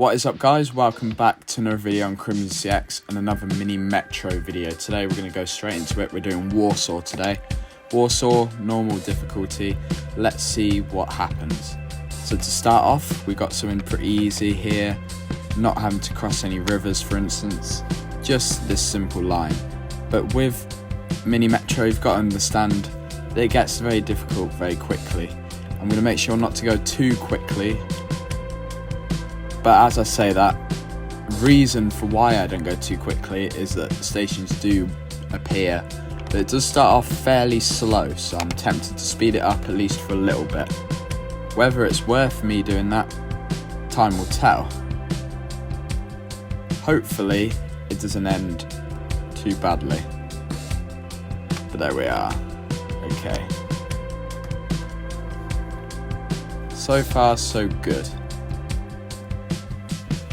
What is up guys, welcome back to another video on CrimsonCX and another mini metro video. Today we're going to go straight into it. We're doing Warsaw today. Warsaw, normal difficulty. Let's see what happens. So to start off, we got something pretty easy here. Not having to cross any rivers for instance, just this simple line. But with mini metro you've got to understand that it gets very difficult very quickly. I'm going to make sure not to go too quickly. But as I say that, reason for why I don't go too quickly is that the stations do appear, but it does start off fairly slow, so I'm tempted to speed it up at least for a little bit. Whether it's worth me doing that, time will tell. Hopefully it doesn't end too badly. But there we are. Okay. So far so good.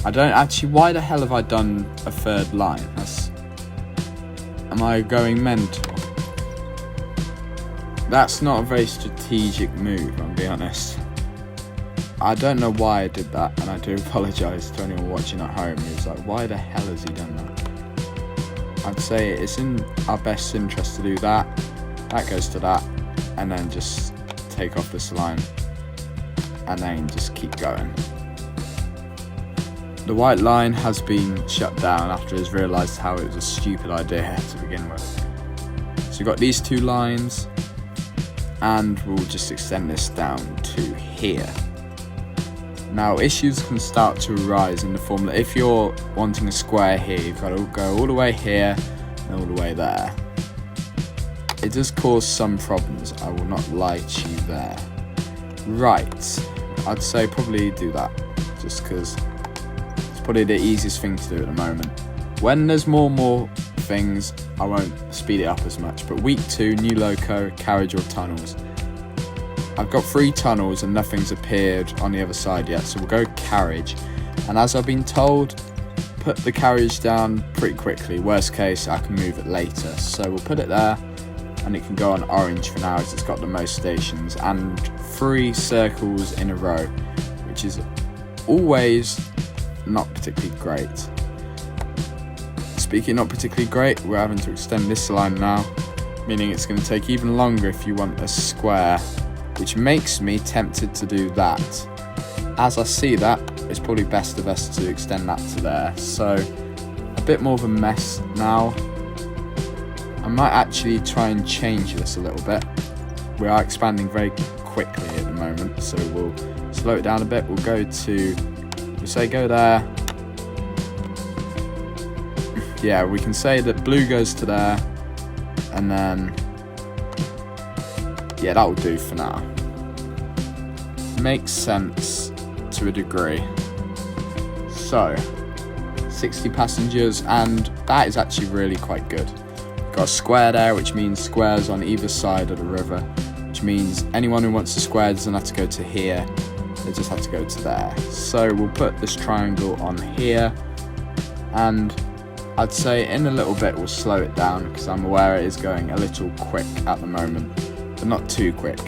I don't actually, why the hell have I done a third line? Am I going mental? That's not a very strategic move, I'll be honest. I don't know why I did that, and I do apologise to anyone watching at home who's like, why the hell has he done that? I'd say it's in our best interest to do that. That goes to that, and then just take off this line, and then just keep going. The white line has been shut down after it's realised how it was a stupid idea to begin with. So we've got these two lines, and we'll just extend this down to here. Now issues can start to arise in the form that if you're wanting a square here, you've got to go all the way here and all the way there. It does cause some problems, I will not lie to you there. Right, I'd say probably do that, just because probably the easiest thing to do at the moment. When there's more things, I won't speed it up as much, but week 2, new loco, carriage or tunnels. I've got 3 tunnels and nothing's appeared on the other side yet, so we'll go carriage. And as I've been told, put the carriage down pretty quickly. Worst case, I can move it later. So we'll put it there, and it can go on orange for now as it's got the most stations, and 3 circles in a row, which is always not particularly great. Speaking not particularly great, we're having to extend this line now, meaning it's going to take even longer if you want a square, which makes me tempted to do that. As I see that, it's probably best of us to extend that to there. So a bit more of a mess now. I might actually try and change this a little bit. We are expanding very quickly at the moment, so we'll slow it down a bit. We'll go to, we say go there. Yeah, we can say that blue goes to there, and then yeah, that will do for now. Makes sense to a degree. So 60 passengers, and that is actually really quite good. Got a square there, which means squares on either side of the river, which means anyone who wants a square doesn't have to go to here. They just have to go to there. So we'll put this triangle on here, and I'd say in a little bit we'll slow it down because I'm aware it is going a little quick at the moment, but not too quick.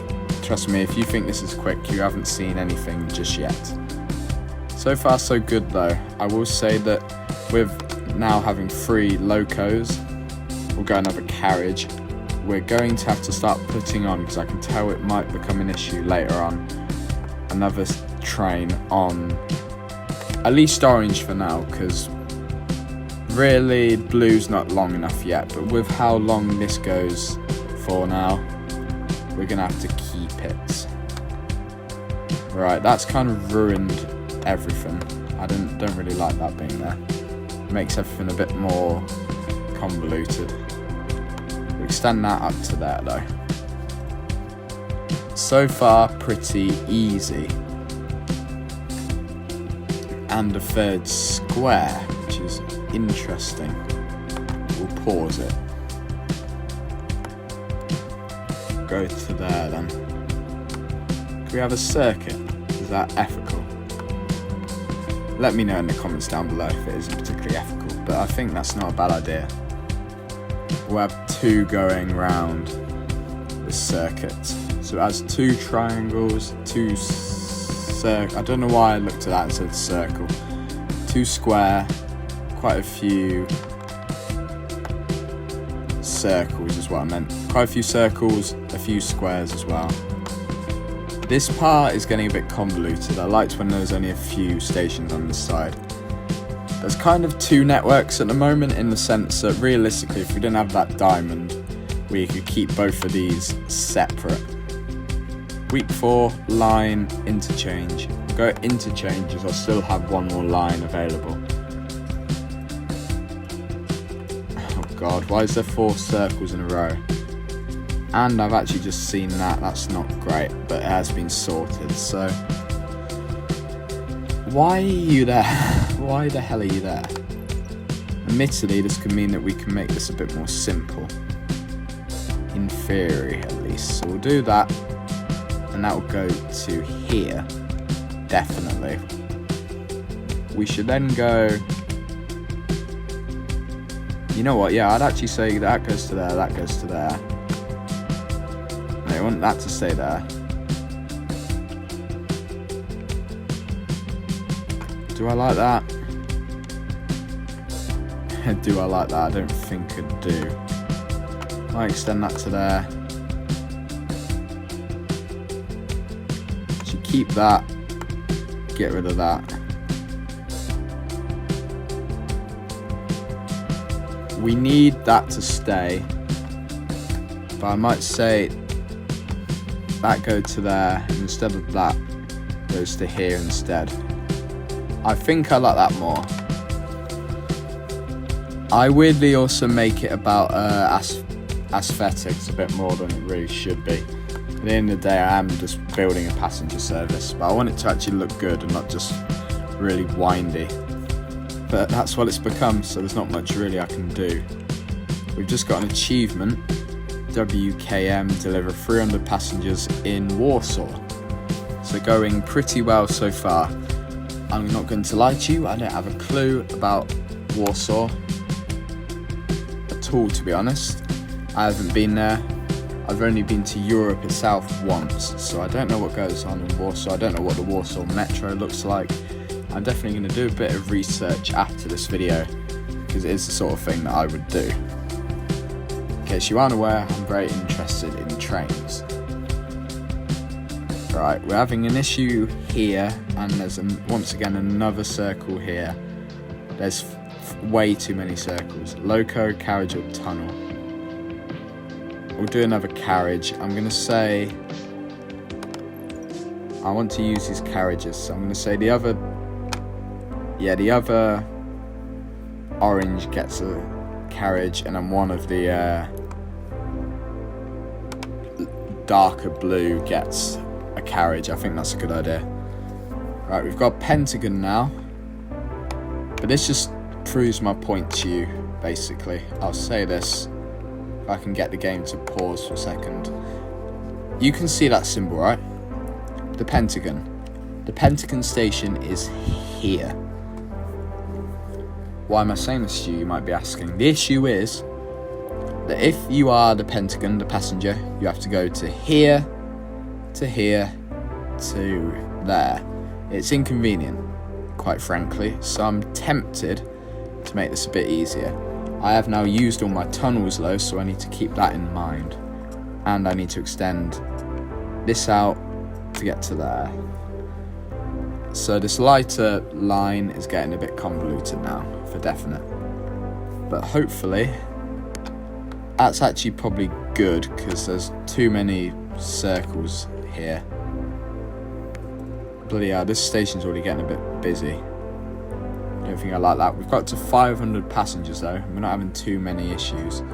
Trust me, if you think this is quick, you haven't seen anything just yet. So far so good though. I will say that with now having 3 locos, we'll go another carriage. We're going to have to start putting on, because I can tell it might become an issue later on, another train on at least orange for now, because really blue's not long enough yet, but with how long this goes for now, we're gonna have to keep it. Right, that's kind of ruined everything. I don't really like that being there. It makes everything a bit more convoluted. We'll extend that up to there though. So far pretty easy. And a third square, which is interesting. We'll pause it. Go to there then. Can we have a circuit? Is that ethical? Let me know in the comments down below if it isn't particularly ethical, but I think that's not a bad idea. We'll have 2 going round the circuit. So it has 2 triangles, 2 I don't know why I looked at that and said circle. 2 square, quite a few circles is what I meant. Quite a few circles, a few squares as well. This part is getting a bit convoluted. I liked when there's only a few stations on this side. There's kind of 2 networks at the moment, in the sense that realistically, if we didn't have that diamond, we could keep both of these separate. Week 4, line, interchange. Go interchanges, I'll still have 1 more line available. Oh god, why is there 4 circles in a row? And I've actually just seen that, that's not great, but it has been sorted, so... Why are you there? Why the hell are you there? Admittedly, this could mean that we can make this a bit more simple. In theory, at least. So we'll do that, and that will go to here. Definitely. We should then go... You know what, yeah, I'd actually say that goes to there, that goes to there. I want that to stay there. Do I like that? Do I like that? I don't think I do. Might extend that to there. Should keep that. Get rid of that. We need that to stay. But I might say that go to there, and instead of that goes to here instead. I think I like that more. I weirdly also make it about aesthetics a bit more than it really should be. At the end of the day, I am just building a passenger service, but I want it to actually look good and not just really windy. But that's what it's become, so there's not much really I can do. We've just got an achievement. WKM, deliver 300 passengers in Warsaw. So going pretty well so far. I'm not going to lie to you, I don't have a clue about Warsaw at all, to be honest. I haven't been there. I've only been to Europe itself once, so I don't know what goes on in Warsaw. I don't know what the Warsaw Metro looks like. I'm definitely going to do a bit of research after this video, because it is the sort of thing that I would do. In case you aren't aware, I'm very interested in trains. Right, we're having an issue here, and there's once again another circle here. There's way too many circles. Loco, carriage or tunnel. We'll do another carriage. I'm going to say... I want to use these carriages, so I'm going to say the other... Yeah, the other orange gets a carriage, and then one of the darker blue gets a carriage. I think that's a good idea. Right, we've got Pentagon now, but this just proves my point to you, basically. I'll say this, if I can get the game to pause for a second. You can see that symbol, right? The Pentagon. The Pentagon station is here. Why am I saying this to you, you might be asking. The issue is that if you are the Pentagon, the passenger, you have to go to here, to here, to there. It's inconvenient, quite frankly, so I'm tempted to make this a bit easier. I have now used all my tunnels though, so I need to keep that in mind. And I need to extend this out to get to there. So this lighter line is getting a bit convoluted now, for definite. But hopefully, that's actually probably good, because there's too many circles here. Bloody hell, this station's already getting a bit busy. I don't think I like that. We've got to 500 passengers though, we're not having too many issues.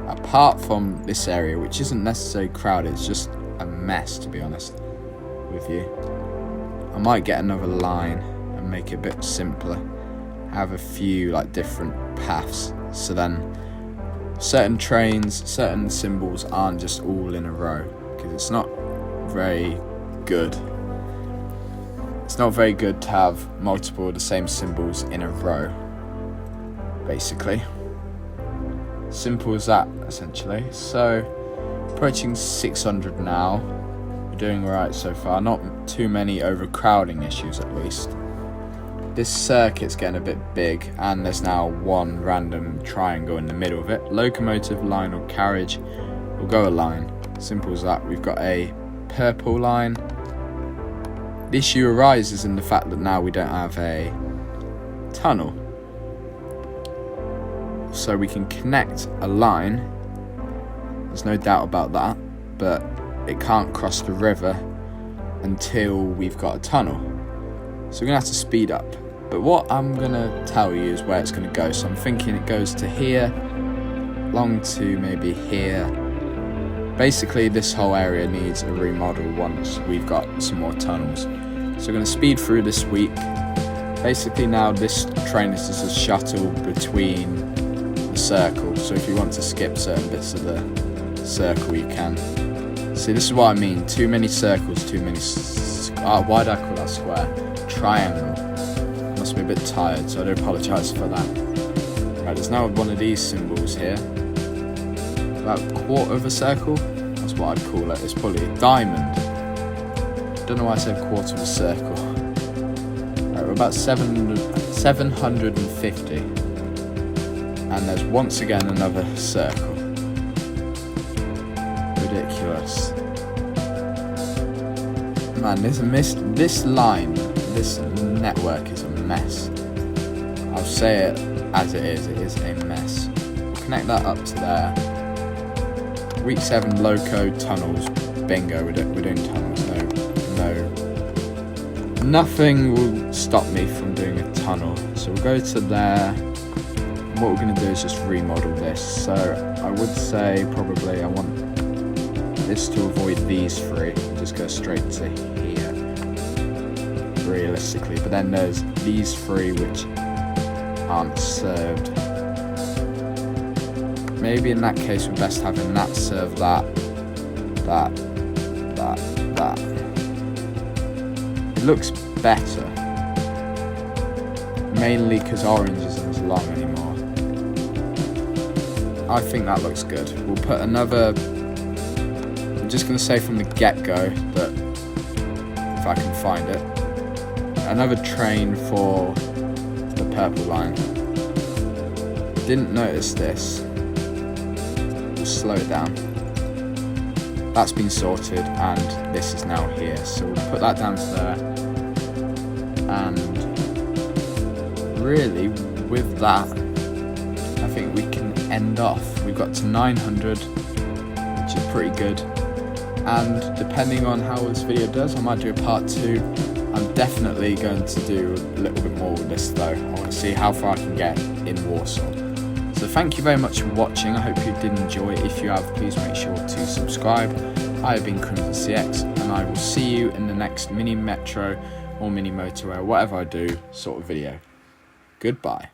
Apart from this area, which isn't necessarily crowded, it's just a mess, to be honest with you. I might get another line and make it a bit simpler. Have a few like different paths, so then certain trains, certain symbols aren't just all in a row, because it's not very good. It's not very good to have multiple of the same symbols in a row, basically. Simple as that, essentially. So, approaching 600 now. We're doing alright so far. Not too many overcrowding issues, at least. this circuit's getting a bit big, and there's now one random triangle in the middle of it. Locomotive, line or carriage, we'll go a line. Simple as that. We've got a purple line. The issue arises in the fact that now we don't have a tunnel. So we can connect a line, there's no doubt about that, but it can't cross the river until we've got a tunnel. So we're going to have to speed up. But what I'm going to tell you is where it's going to go. So I'm thinking it goes to here, along to maybe here. Basically this whole area needs a remodel once we've got some more tunnels. So we're going to speed through this week. Basically now this train is just a shuttle between the circle. So if you want to skip certain bits of the circle you can. See, this is what I mean. Too many circles, too many... why did I call that square? Triangle. Must be a bit tired, so I do apologise for that. Right, there's now one of these symbols here. About a quarter of a circle. That's what I'd call it. It's probably a diamond. Don't know why I said quarter of a circle. Right, we're about 750. And there's once again another circle. Ridiculous. Man, this line, this network is a mess. I'll say it as it is a mess. We'll connect that up to there. Week 7 loco tunnels. Bingo, we're doing tunnels. No. Nothing will stop me from doing a tunnel. So we'll go to there. And what we're going to do is just remodel this. So I would say probably I want this to avoid these three and just go straight to here, realistically. But then there's these three which aren't served. Maybe in that case we're best having that serve that. It looks better, mainly because orange isn't as long anymore. I think that looks good. We'll put another... I'm just going to say from the get-go that, if I can find it, another train for the purple line. Didn't notice this. We'll slow it down. That's been sorted, and this is now here. So we'll put that down to there. And really, with that, I think we can end off. We've got to 900, which is pretty good. And depending on how this video does, I might do a part 2. I'm definitely going to do a little bit more with this though. I want to see how far I can get in Warsaw. So thank you very much for watching. I hope you did enjoy. If you have, please make sure to subscribe. I have been CrimsonCX, and I will see you in the next mini metro or mini motorway, or whatever I do, sort of video. Goodbye.